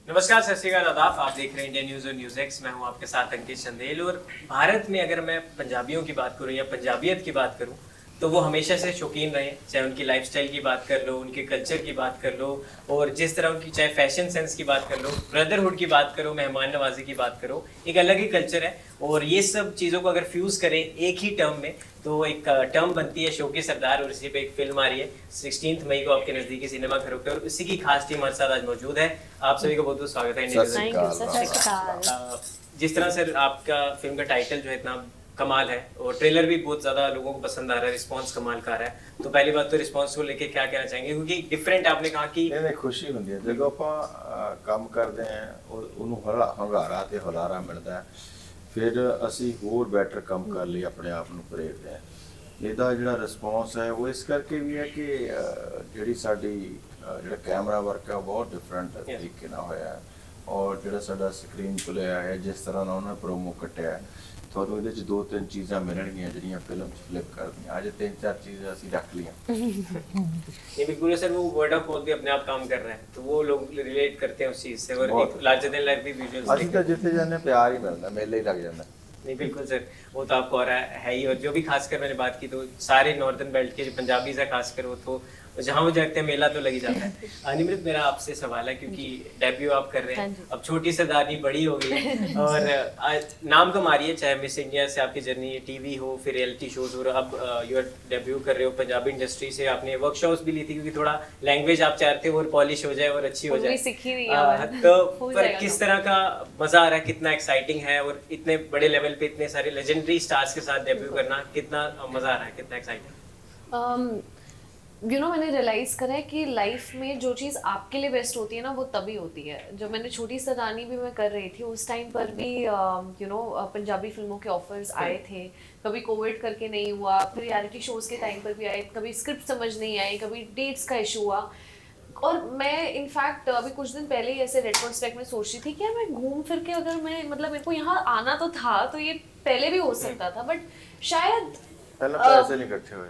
नमस्कार, सत श्री अकाल, आदाब। आप देख रहे हैं इंडिया न्यूज़ और न्यूज़ एक्स। मैं हूं आपके साथ अंकित चंदेल। और भारत में अगर मैं पंजाबियों की बात करूं या पंजाबियत की बात करूं तो वो हमेशा से शौकीन रहे हैं। चाहे उनकी लाइफस्टाइल की बात कर लो, उनके कल्चर की बात कर लो, और जिस तरह उनकी चाहे फैशन सेंस की बात कर लो, ब्रदरहुड की बात करो, मेहमान नवाजी की बात करो, एक अलग ही कल्चर है। और ये सब चीज़ों को अगर फ्यूज़ करें एक ही टर्म में तो एक टर्म बनती है शो के सरदार। और इसी पे एक फिल्म आ रही है 16 मई को आपके नज़दीकी सिनेमा घरों पे, और इसी की खास टीम हमारे साथ आज मौजूद है। आप सभी का बहुत बहुत स्वागत है इंडिया न्यूज़ एक्स। जिस तरह से आपका फिल्म का टाइटल जो है इतना कमाल है, और ट्रेलर भी बहुत ज़्यादा लोगों को पसंद आ रहा है, रिस्पांस कमाल का आ रहा है। तो पहली बात तो रिस्पांस को लेके क्या कहना चाहेंगे, क्योंकि डिफरेंट आपने कहा कि नहीं खुशी ਹੁੰਦੀ ਹੈ ਜਦੋਂ ਆਪਾਂ ਕੰਮ ਕਰਦੇ ਹਾਂ ਔਰ ਉਹਨੂੰ ਹੰਗਾਰਾ ਤੇ ਹੁਲਾਰਾ ਮਿਲਦਾ ਹੈ, ਫਿਰ ਅਸੀਂ ਹੋਰ ਬੈਟਰ ਕੰਮ ਕਰ ਲਈ ਆਪਣੇ ਆਪ ਨੂੰ ਪ੍ਰੇਰਦੇ ਹਾਂ। ਇਹਦਾ ਜਿਹੜਾ ਰਿਸਪੌਂਸ ਹੈ ਉਹ ਇਸ ਕਰਕੇ ਵੀ ਹੈ ਕਿ ਜਿਹੜੀ ਸਾਡੀ ਜਿਹੜਾ ਕੈਮਰਾ ਵਰਕ ਹੈ ਉਹ ਬਹੁਤ ਡਿਫਰੈਂਟ ਤਰੀਕੇ ਨਾਲ ਹੋਇਆ ਹੈ, ਔਰ ਜਿਹੜਾ ਸਾਡਾ ਸਕਰੀਨ ਪਲੇ ਹੈ ਜਿਸ ਤਰ੍ਹਾਂ ਨਾਲ ਉਹਨਾਂ ਪ੍ਰੋਮੋ ਕੱਟਿਆ ਹੈ, ਤੁਹਾਨੂੰ ਇਹਦੇ 'ਚ 2-3 ਚੀਜ਼ਾਂ ਮਿਲਣਗੀਆਂ ਜਿਹੜੀਆਂ ਫਿਲਮ 'ਚ ਫਲਿਪ ਕਰਦੀਆਂ। ਅੱਜ 3-4 ਚੀਜ਼ਾਂ ਅਸੀਂ ਰੱਖ ਲਈਆਂ। ये बिल्कुल है सर। वो वर्ड ऑफ माउथ भी अपने आप काम कर रहा है, तो वो लोग रिलेट करते हैं उस चीज़ से, और एक लार्जर देन लाइफ भी विजुअल्स ਅਸੀਂ ਤਾਂ ਜਿੱਥੇ ਜਾਂਦੇ ਪਿਆਰ ही मिलता, मेले ही लग जाता। नहीं बिल्कुल सर, वो तो आपको हो रहा है ही। और जो भी खासकर मैंने बात की तो सारे नॉर्दर्न बेल्ट के जो पंजाबीज है खासकर, वो तो जहाँ वो जाते हैं मेला तो लग ही जाता है। अनिमृत, मेरा आपसे सवाल है, क्योंकि डेब्यू आप कर रहे हैं, अब छोटी सरदारनी बड़ी हो गई है और नाम कमा रही है, चाहे मिस इंडिया से आपकी जर्नी टीवी हो, फिर रियलिटी शोज हो, अब यू आर डेब्यू कर रहे हो पंजाबी इंडस्ट्री से। आपने वर्कशॉप्स भी ली थी क्योंकि थोड़ा लैंग्वेज आप चाहते हो और पॉलिश हो जाए और अच्छी हो जाए, तो पर किस तरह का मजा आ रहा है, कितना एक्साइटिंग है, और इतने बड़े लेवल पे इतने सारे लेजेंडरी स्टार्स के साथ डेब्यू करना कितना मजा आ रहा है, कितना एक्साइटिंग? मैंने रियलाइज़ करा है कि लाइफ में जो चीज़ आपके लिए बेस्ट होती है ना, वो तभी होती है। जब मैंने छोटी सरदारनी भी मैं कर रही थी, उस टाइम पर भी पंजाबी फिल्मों के ऑफर्स आए थे। कभी कोविड करके नहीं हुआ, फिर रियलिटी शोज़ के टाइम पर भी आए, कभी स्क्रिप्ट समझ नहीं आई, कभी डेट्स का इशू हुआ। और मैं इनफैक्ट अभी कुछ दिन पहले ही ऐसे रेट्रोस्पेक्ट में सोच रही थी कि यार मैं घूम फिर के, अगर मैं मेरे को यहाँ आना तो था, तो ये पहले भी हो सकता था, बट शायद ਪਹਿਲਾਂ ਪੈਸੇ ਨਹੀਂ ਇਕੱਠੇ ਹੋਏ।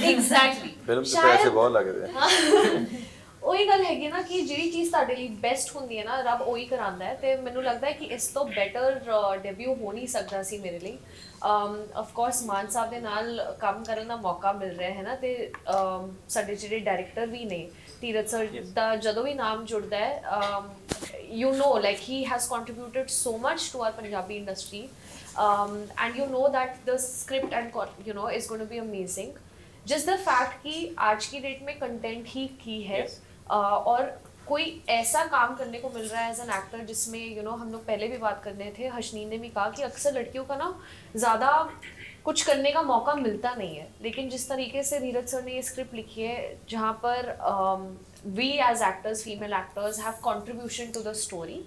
ਐਗਜ਼ੈਕਟਲੀ ਫਿਲਮ 'ਚ ਪੈਸੇ ਬਹੁਤ ਲੱਗਦੇ ਆ। ਉਹੀ ਗੱਲ ਹੈਗੀ ਨਾ ਕਿ ਜਿਹੜੀ ਚੀਜ਼ ਤੁਹਾਡੇ ਲਈ ਬੈਸਟ ਹੁੰਦੀ ਹੈ ਨਾ, ਰੱਬ ਉਹੀ ਕਰਾਉਂਦਾ ਹੈ। ਤੇ ਮੈਨੂੰ ਲੱਗਦਾ ਹੈ ਕਿ ਇਸ ਤੋਂ ਬੈਟਰ ਡੈਬਿਊ ਹੋ ਨਹੀਂ ਸਕਦਾ ਸੀ ਮੇਰੇ ਲਈ। ਆਫ ਕੋਰਸ ਮਾਨ ਸਾਹਿਬ ਦੇ ਨਾਲ ਕੰਮ ਕਰਨ ਦਾ ਮੌਕਾ ਮਿਲ ਰਿਹਾ ਹੈ ਨਾ, ਤੇ ਸਾਡੇ ਜਿਹੜੇ ਡਾਇਰੈਕਟਰ ਵੀ ਨੇ, ਧੀਰਜ ਸਰ ਦਾ ਜਦੋਂ ਵੀ ਨਾਮ ਜੁੜਦਾ ਹੈ, you know, like he has contributed so much to our Punjabi industry, and you know that the script and is going to be amazing. Just the fact कि आज की डेट में कंटेंट ही की है, और कोई ऐसा काम करने को मिल रहा है एज एन एक्टर जिसमें हम लोग पहले भी बात करने थे, हशनीन ने भी कहा कि अक्सर लड़कियों का ना ज़्यादा कुछ करने का मौका मिलता नहीं है, लेकिन जिस तरीके से धीरज सर ने ये स्क्रिप्ट लिखी है, जहाँ पर we as actors, female actors have contribution to the story,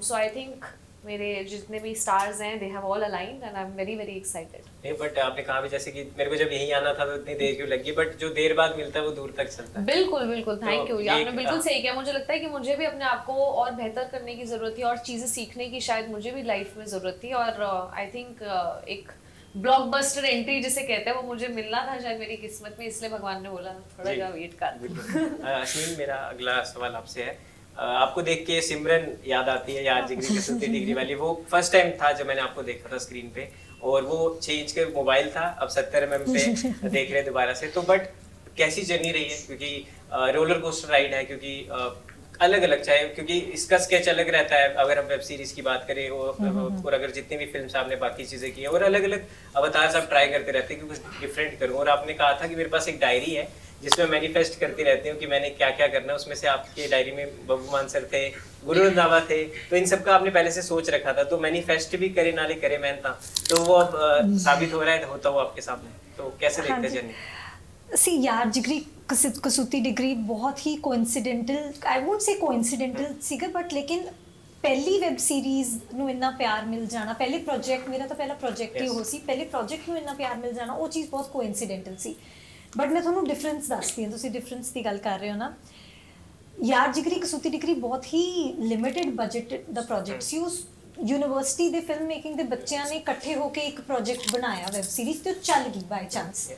so I think मेरे जितने भी स्टार्स हैं, they have all aligned and I'm very very excited. नहीं, बट आपने कहा भी जैसे कि मेरे को जब यहीं आना था तो इतनी देर क्यों लगी, बट जो देर बाद मिलता है वो दूर तक चलता है। बिल्कुल बिल्कुल, थैंक यू, आपने बिल्कुल सही किया। मुझे लगता है कि मुझे भी अपने आप को और बेहतर करने की ज़रूरत थी, और चीज़ें सीखने की शायद मुझे भी लाइफ में ज़रूरत थी, और आई थिंक एक ब्लॉकबस्टर एंट्री जिसे कहते हैं वो मुझे मिलना था शायद मेरी किस्मत में, इसलिए भगवान ने बोला थोड़ा जा वेट कर। अश्विन, मेरा अगला सवाल आपसे है। आपको देख के सिमरन याद आती है, यार जिगरी कसौटी डिग्री वाली? वो फर्स्ट टाइम था जब मैंने आपको देखा था स्क्रीन पे, और वो 6 इंच के मोबाइल था, अब 70 mm पे देख रहे हैं दोबारा से। तो बट कैसी जर्नी रही है, क्योंकि रोलर कोस्टर राइड है, क्योंकि अलग अलग, चाहे क्योंकि इसका स्केच अलग रहता है अगर हम वेब सीरीज की बात करें, और अगर जितनी भी फिल्म्स आपने बाकी चीज़ें की है, और अलग अलग अवतार आप ट्राई करते रहते हैं कि कुछ डिफरेंट करूँ। और आपने कहा था कि मेरे पास एक डायरी है जिसमें मैनिफेस्ट करती रहती हूँ कि मैंने क्या क्या करना है। उसमें से आपके डायरी में बब्बू मान सर थे, गुरु रंधावा थे, तो इन सब का आपने पहले से सोच रखा था। तो मैनिफेस्ट भी करे नाले करे मैन था, तो वो अब साबित हो रहा है, होता हुआ आपके सामने। तो कैसे देखते हैं जर्नी? सी यार जिगरी कसूती डिग्री बहुत ही coincidental, I would say coincidental सीगा, बट लेकिन पहली वैब सीरीज़ ਨੂੰ ਇੰਨਾ ਪਿਆਰ ਮਿਲ ਜਾਣਾ, ਪਹਿਲੇ ਪ੍ਰੋਜੈਕਟ, ਮੇਰਾ ਤਾਂ ਪਹਿਲਾ ਪ੍ਰੋਜੈਕਟ ਹੀ ਉਹ ਸੀ, ਪਹਿਲੇ ਪ੍ਰੋਜੈਕਟ ਨੂੰ ਇੰਨਾ ਪਿਆਰ ਮਿਲ ਜਾਣਾ, ਉਹ ਚੀਜ਼ ਬਹੁਤ ਕੋਇਨਸੀਡੈਂਟਲ ਸੀ। ਬਟ ਮੈਂ ਤੁਹਾਨੂੰ ਡਿਫਰੈਂਸ ਦੱਸਦੀ ਹਾਂ, ਤੁਸੀਂ ਡਿਫਰੈਂਸ ਦੀ ਗੱਲ ਕਰ ਰਹੇ ਹੋ ਨਾ। ਯਾਰ ਜਿਗਰੀ ਕਸੂਤੀ ਡਿਗਰੀ ਬਹੁਤ ਹੀ ਲਿਮਿਟਡ ਬਜਟ ਦਾ ਪ੍ਰੋਜੈਕਟ ਸੀ। ਉਸ ਯੂਨੀਵਰਸਿਟੀ ਦੇ ਫਿਲਮ ਮੇਕਿੰਗ ਦੇ ਬੱਚਿਆਂ ਨੇ ਇਕੱਠੇ ਹੋ ਕੇ ਇੱਕ ਪ੍ਰੋਜੈਕਟ ਬਣਾਇਆ ਵੈਬ ਸੀਰੀਜ਼, ਤੇ ਉਹ ਚੱਲ ਗਈ ਬਾਈ ਚਾਂਸ।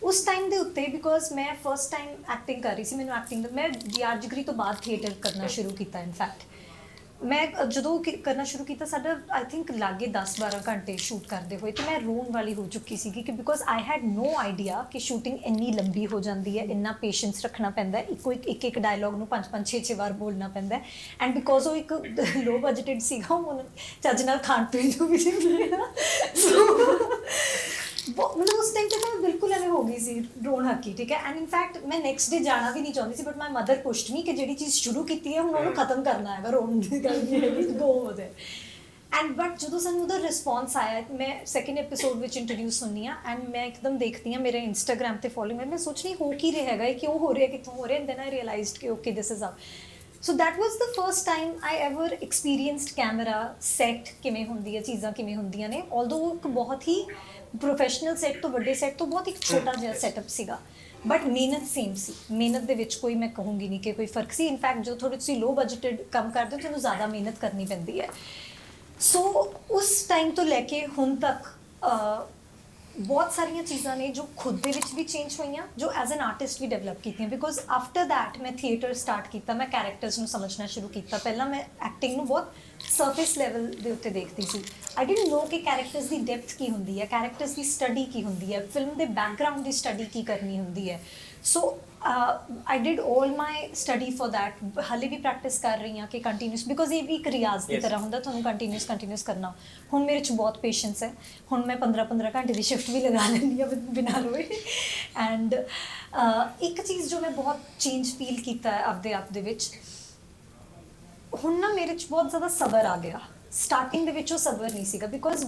उस टाइम के उत्ते बिकॉज मैं फर्स्ट टाइम एक्टिंग कर रही थी, मैंने एक्टिंग मैं यार जिगरी तो बाद थिएटर करना शुरू किया इनफैक्ट। ਮੈਂ ਜਦੋਂ ਕਰਨਾ ਸ਼ੁਰੂ ਕੀਤਾ ਸਾਡਾ ਆਈ ਥਿੰਕ ਲਾਗੇ 10-12 ਘੰਟੇ ਸ਼ੂਟ ਕਰਦੇ ਹੋਏ ਤੇ ਮੈਂ ਰੋਣ ਵਾਲੀ ਹੋ ਚੁੱਕੀ ਸੀਗੀ ਕਿ because I had no idea ਕਿ ਸ਼ੂਟਿੰਗ ਇੰਨੀ ਲੰਬੀ ਹੋ ਜਾਂਦੀ ਹੈ, ਇੰਨਾ ਪੇਸ਼ੈਂਸ ਰੱਖਣਾ ਪੈਂਦਾ ਹੈ, ਇੱਕ ਡਾਇਲੌਗ ਨੂੰ 5-5 6-6 ਵਾਰ ਬੋਲਣਾ ਪੈਂਦਾ ਹੈ ਐਂਡ ਬਿਕੋਜ਼ ਉਹ ਇੱਕ ਲੋ ਬਜਟਡ ਸੀਗਾ, ਉਹਨੂੰ ਚੱਜ ਨਾਲ ਖਾਣ ਪੀਣ ਨੂੰ ਵੀ ਨਹੀਂ ਮਿਲਿਆ मतलब उस टाइम पे मैं बिल्कुल ऐसे हो गई सी रोन हकी, ठीक है। एंड इनफैक्ट मैं नेक्स्ट डे जाना भी नहीं चाहती सी, but my mother pushed me कि ਜਿਹੜੀ ਚੀਜ਼ ਸ਼ੁਰੂ ਕੀਤੀ ਹੈ ਹੁਣ ਉਹਨੂੰ ਖਤਮ ਕਰਨਾ ਹੈਗਾ, ਰੋਣ ਦੀ ਗੱਲ ਨਹੀਂ ਹੈਗੀ, ਗੋ ਹੋ ਜਾਏ। ਐਂਡ ਬਟ ਜਦੋਂ ਸਾਨੂੰ ਉਹਦਾ ਰਿਸਪੌਂਸ ਆਇਆ, ਮੈਂ ਸੈਕਿੰਡ ਐਪੀਸੋਡ ਵਿੱਚ ਇੰਟਰੋਡਿਊਸ ਹੁੰਦੀ ਹਾਂ ਐਂਡ ਮੈਂ ਇੱਕਦਮ ਦੇਖਦੀ ਹਾਂ ਮੇਰੇ ਇੰਸਟਾਗ੍ਰਾਮ ਤੇ ਫੋਲੋਇੰਗ, ਮੈਂ ਸੋਚਣੀ ਹੋ ਕੀ ਰਿਹਾ ਹੈਗਾ, ਇਹ ਕਿਉਂ ਹੋ ਰਿਹਾ, ਕਿੱਥੋਂ ਹੋ ਰਿਹਾ, ਐਂਡ ਦੈਨ ਆਈ ਰਿਅਲਾਈਜ਼ਡ ਕਿ okay this is up. So that was the first time I ever experienced camera set ਕਿਵੇਂ ਹੁੰਦੀ ਹੈ, ਚੀਜ਼ਾਂ ਕਿਵੇਂ ਹੁੰਦੀਆਂ ਨੇ। ਆਲਦੋ ਇੱਕ ਬਹੁਤ ਹੀ ਪ੍ਰੋਫੈਸ਼ਨਲ ਸੈੱਟ ਤੋਂ ਵੱਡੇ ਸੈੱਟ ਤੋਂ ਬਹੁਤ ਇੱਕ ਛੋਟਾ ਜਿਹਾ ਸੈਟਅਪ ਸੀਗਾ, ਬਟ ਮਿਹਨਤ ਸੇਮ ਸੀ। ਮਿਹਨਤ ਦੇ ਵਿੱਚ ਕੋਈ ਮੈਂ ਕਹੂੰਗੀ ਨਹੀਂ ਕਿ ਕੋਈ ਫਰਕ ਸੀ। ਇਨਫੈਕਟ ਜੋ ਥੋੜੀ ਤੁਸੀਂ ਲੋ ਬਜਟਡ ਕੰਮ ਕਰਦੇ ਹੋ ਤੁਹਾਨੂੰ ਜ਼ਿਆਦਾ ਮਿਹਨਤ ਕਰਨੀ ਪੈਂਦੀ ਹੈ। ਸੋ ਉਸ ਟਾਈਮ ਤੋਂ ਲੈ ਕੇ ਹੁਣ ਤੱਕ ਬਹੁਤ ਸਾਰੀਆਂ ਚੀਜ਼ਾਂ ਨੇ ਜੋ ਖੁਦ ਦੇ ਵਿੱਚ ਵੀ ਚੇਂਜ ਹੋਈਆਂ, ਜੋ ਐਜ਼ ਐਨ ਆਰਟਿਸਟ ਵੀ ਡਿਵੈਲਪ ਕੀਤੀਆਂ। ਬਿਕੋਜ਼ ਆਫਟਰ ਦੈਟ ਮੈਂ ਥੀਏਟਰ ਸਟਾਰਟ ਕੀਤਾ, ਮੈਂ ਕੈਰੈਕਟਰਸ ਨੂੰ ਸਮਝਣਾ ਸ਼ੁਰੂ ਕੀਤਾ। ਪਹਿਲਾਂ ਮੈਂ ਐਕਟਿੰਗ ਨੂੰ ਬਹੁਤ ਸਰਫੇਸ ਲੈਵਲ ਦੇ ਉੱਤੇ ਦੇਖਦੀ ਸੀ। ਆਈ ਡਿਡਨਟ ਨੋ ਕਿ ਕੈਰੈਕਟਰਸ ਦੀ ਡੈਪਥ ਕੀ ਹੁੰਦੀ ਹੈ, ਕੈਰੈਕਟਰਸ ਦੀ ਸਟੱਡੀ ਕੀ ਹੁੰਦੀ ਹੈ, ਫਿਲਮ ਦੇ ਬੈਕਗਰਾਊਂਡ ਦੀ ਸਟੱਡੀ ਕੀ ਕਰਨੀ ਹੁੰਦੀ ਹੈ। So I did all my study for that. ਹਾਲੇ ਵੀ ਪ੍ਰੈਕਟਿਸ ਕਰ ਰਹੀ ਹਾਂ ਕਿ ਕੰਟੀਨਿਊਸ, ਬਿਕੋਜ਼ ਇਹ ਵੀ ਇੱਕ ਰਿਆਜ਼ ਦੀ ਤਰ੍ਹਾਂ ਹੁੰਦਾ, ਤੁਹਾਨੂੰ ਕੰਟੀਨਿਊਸ ਕਰਨਾ। ਹੁਣ ਮੇਰੇ 'ਚ ਬਹੁਤ ਪੇਸ਼ੈਂਸ ਹੈ, ਹੁਣ ਮੈਂ 15-15 ਘੰਟੇ ਦੀ ਸ਼ਿਫਟ ਵੀ ਲਗਾ ਲੈਂਦੀ ਹਾਂ ਬਿਨਾਂ ਰੋਏ। ਐਂਡ ਇੱਕ ਚੀਜ਼ ਜੋ ਮੈਂ ਬਹੁਤ ਚੇਂਜ ਫੀਲ ਕੀਤਾ ਹੈ ਆਪਦੇ ਆਪ ਦੇ ਵਿੱਚ, ਹੁਣ ਨਾ ਮੇਰੇ 'ਚ ਬਹੁਤ ਜ਼ਿਆਦਾ ਸਬਰ ਆ ਗਿਆ। ਸਟਾਰਟਿੰਗ ਦੇ ਵਿੱਚ ਉਹ ਸਬਰ ਨਹੀਂ ਸੀਗਾ, ਬਿਕੋਜ਼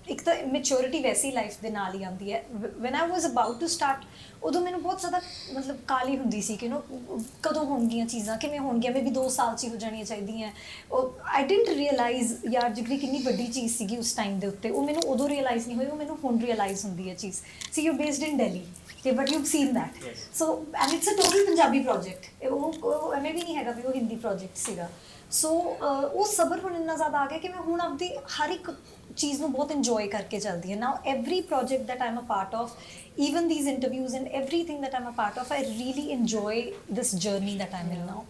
ਇੱਕ ਤਾਂ ਮੈਚੁਰਿਟੀ ਵੈਸੀ ਲਾਈਫ ਦੇ ਨਾਲ ਹੀ ਆਉਂਦੀ ਹੈ। When I was about to start, ਉਦੋਂ ਮੈਨੂੰ ਬਹੁਤ ਜ਼ਿਆਦਾ ਮਤਲਬ ਕਾਹਲੀ ਹੁੰਦੀ ਸੀ ਕਿ ਕਦੋਂ ਹੋਣਗੀਆਂ ਚੀਜ਼ਾਂ, ਕਿਵੇਂ ਹੋਣਗੀਆਂ, ਮੇ ਵੀ 2 ਸਾਲ 'ਚ ਹੀ ਹੋ ਜਾਣੀਆਂ ਚਾਹੀਦੀਆਂ। ਉਹ ਆਈ ਡਿਡਨਟ ਰਿਅਲਾਈਜ਼ ਯਾਰ ਜਿਗਰੀ ਕਿੰਨੀ ਵੱਡੀ ਚੀਜ਼ ਸੀਗੀ ਉਸ ਟਾਈਮ ਦੇ ਉੱਤੇ। ਉਹ ਮੈਨੂੰ ਉਦੋਂ ਰਿਅਲਾਈਜ਼ ਨਹੀਂ ਹੋਈ, ਉਹ ਮੈਨੂੰ ਹੁਣ ਰਿਅਲਾਈਜ਼ ਹੁੰਦੀ ਹੈ ਚੀਜ਼। See you based in Delhi okay, but you've seen that. Yes. So and it's a total Punjabi project. ਉਹ ਐਵੇਂ ਵੀ ਨਹੀਂ ਹੈਗਾ ਵੀ ਉਹ ਹਿੰਦੀ ਪ੍ਰੋਜੈਕਟ ਸੀਗਾ। ਸੋ ਉਹ ਸਬਰ ਹੁਣ ਇੰਨਾ ਜ਼ਿਆਦਾ ਆ ਗਿਆ ਕਿ ਮੈਂ ਹੁਣ ਆਪਦੀ ਹਰ ਇੱਕ ਚੀਜ਼ ਨੂੰ ਬਹੁਤ ਇੰਜੋਏ ਕਰਕੇ ਚੱਲਦੀ ਹਾਂ। Now every project that I'm a part of, even these interviews and everything that I'm a part of, I really enjoy this journey that I'm in now.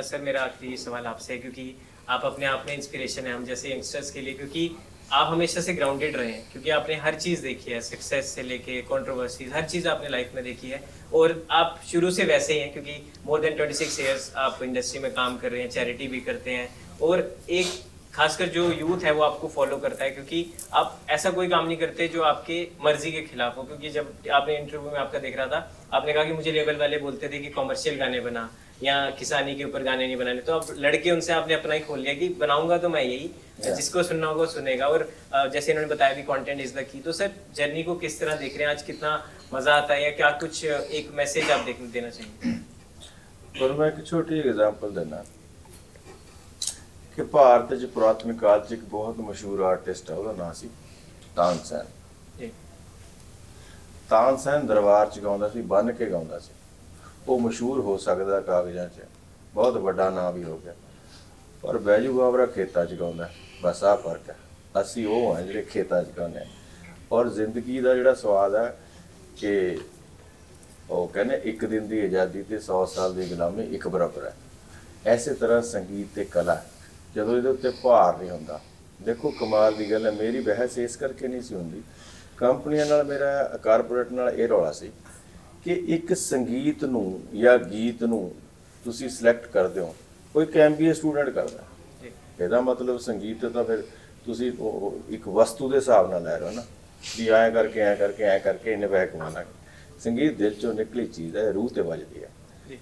Sir मेरा आखिरी सवाल आपसे है, क्योंकि आप अपने आप में इंस्पिरेशन है हम जैसे यंगस्टर्स के लिए, क्योंकि आप हमेशा से ग्राउंडेड रहे हैं, क्योंकि आपने हर चीज़ देखी है, सक्सेस से लेके कंट्रोवर्सीज, हर चीज़ आपने लाइफ में देखी है और आप शुरू से वैसे ही हैं, क्योंकि मोर देन 26 ईयर्स आप इंडस्ट्री में काम कर रहे हैं, चैरिटी भी करते हैं और एक खासकर जो यूथ है वो आपको फॉलो करता है, क्योंकि आप ऐसा कोई काम नहीं करते जो आपके मर्जी के खिलाफ हो। क्योंकि जब आपने इंटरव्यू में आपका देख रहा था, आपने कहा कि मुझे लेबल वाले बोलते थे कि कॉमर्शियल गाने बना या किसानी के ऊपर गाने नहीं बनाने, तो अब लड़के उनसे आपने अपना ही खोल लिया कि बनाऊंगा तो मैं यही, जिसको सुनना होगा सुनेगा। और जैसे इन्होंने बताया भी कंटेंट इज द की, तो सर जर्नी को किस तरह देख रहे हैं आज, कितना मजा आता है या क्या कुछ एक मैसेज आप देना चाहिए? पर मैं एक छोटी एग्जांपल देना कि भारत च पुरातन काल च एक बहुत मशहूर आर्टिस्ट है, ਉਹਦਾ ਨਾਂ ਸੀ ਤਾਨਸੈਨ। ਤਾਨਸੈਨ ਦਰਬਾਰ ਚ ਗਾਉਂਦਾ ਸੀ, ਬੰਨ ਕੇ ਗਾਉਂਦਾ ਸੀ। ਉਹ ਮਸ਼ਹੂਰ ਹੋ ਸਕਦਾ ਕਾਗਜ਼ਾਂ 'ਚ, ਬਹੁਤ ਵੱਡਾ ਨਾਂ ਵੀ ਹੋ ਗਿਆ, ਪਰ ਬੈਜੂ ਬਾਬਰਾ ਖੇਤਾਂ 'ਚ ਗਾਉਂਦਾ। ਬਸ ਆਹ ਫਰਕ ਹੈ, ਅਸੀਂ ਉਹ ਹਾਂ ਜਿਹੜੇ ਖੇਤਾਂ 'ਚ ਗਾਉਂਦੇ ਹਾਂ। ਔਰ ਜ਼ਿੰਦਗੀ ਦਾ ਜਿਹੜਾ ਸਵਾਦ ਹੈ ਕਿ ਉਹ ਕਹਿੰਦੇ ਇੱਕ ਦਿਨ ਦੀ ਆਜ਼ਾਦੀ ਤੇ 100 ਸਾਲ ਦੀ ਗੁਲਾਮੀ ਇੱਕ ਬਰਾਬਰ ਹੈ। ਐਸੇ ਤਰ੍ਹਾਂ ਸੰਗੀਤ ਤੇ ਕਲਾ, ਜਦੋਂ ਇਹਦੇ ਉੱਤੇ ਭਾਰ ਨਹੀਂ ਹੁੰਦਾ। ਦੇਖੋ ਕਮਾਲ ਦੀ ਗੱਲ ਹੈ, ਮੇਰੀ ਬਹਿਸ ਇਸ ਕਰਕੇ ਨਹੀਂ ਸੀ ਹੁੰਦੀ, ਕੰਪਨੀਆਂ ਨਾਲ ਮੇਰਾ ਕਾਰਪੋਰੇਟ ਨਾਲ ਇਹ ਰੌਲਾ ਸੀ ਕਿ ਇੱਕ ਸੰਗੀਤ ਨੂੰ ਜਾਂ ਗੀਤ ਨੂੰ ਤੁਸੀਂ ਸਿਲੈਕਟ ਕਰਦੇ ਹੋ, ਕੋਈ MBA ਸਟੂਡੈਂਟ ਕਰਦਾ, ਇਹਦਾ ਮਤਲਬ ਸੰਗੀਤ ਤਾਂ ਫਿਰ ਤੁਸੀਂ ਇੱਕ ਵਸਤੂ ਦੇ ਹਿਸਾਬ ਨਾਲ ਲੈ ਰਹੇ ਹੋ ਨਾ, ਵੀ ਐਂ ਕਰਕੇ ਇੰਨੇ ਪੈਸੇ ਕਮਾਉਣਾ। ਸੰਗੀਤ ਦਿਲ ਚੋਂ ਨਿਕਲੀ ਚੀਜ਼ ਹੈ, ਰੂਹ ਤੇ ਵੱਜਦੀ ਹੈ।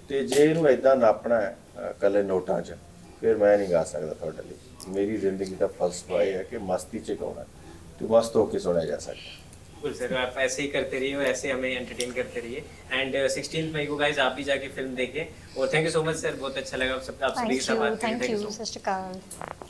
ਤੇ ਜੇ ਇਹਨੂੰ ਇੱਦਾਂ ਨਾਪਣਾ ਹੈ ਇਕੱਲੇ ਨੋਟਾਂ 'ਚ, ਫਿਰ ਮੈਂ ਨਹੀਂ ਗਾ ਸਕਦਾ ਤੁਹਾਡੇ ਲਈ। ਮੇਰੀ ਜ਼ਿੰਦਗੀ ਦਾ ਫਲਸਫਾ ਇਹ ਹੈ ਕਿ ਮਸਤੀ 'ਚ ਗਾਉਣਾ ਤੇ मस्त होकर सुना जा सकता। बिल्कुल सर, आप ऐसे ही करते रहिए और ऐसे हमें एंटरटेन करते रहिए। एंड 16 मई को गाइस आप भी जाके फिल्म देखें। और thank you so much sir, बहुत अच्छा लगा आप सभी के साथ बात करके। थैंक यू, सत श्री अकाल।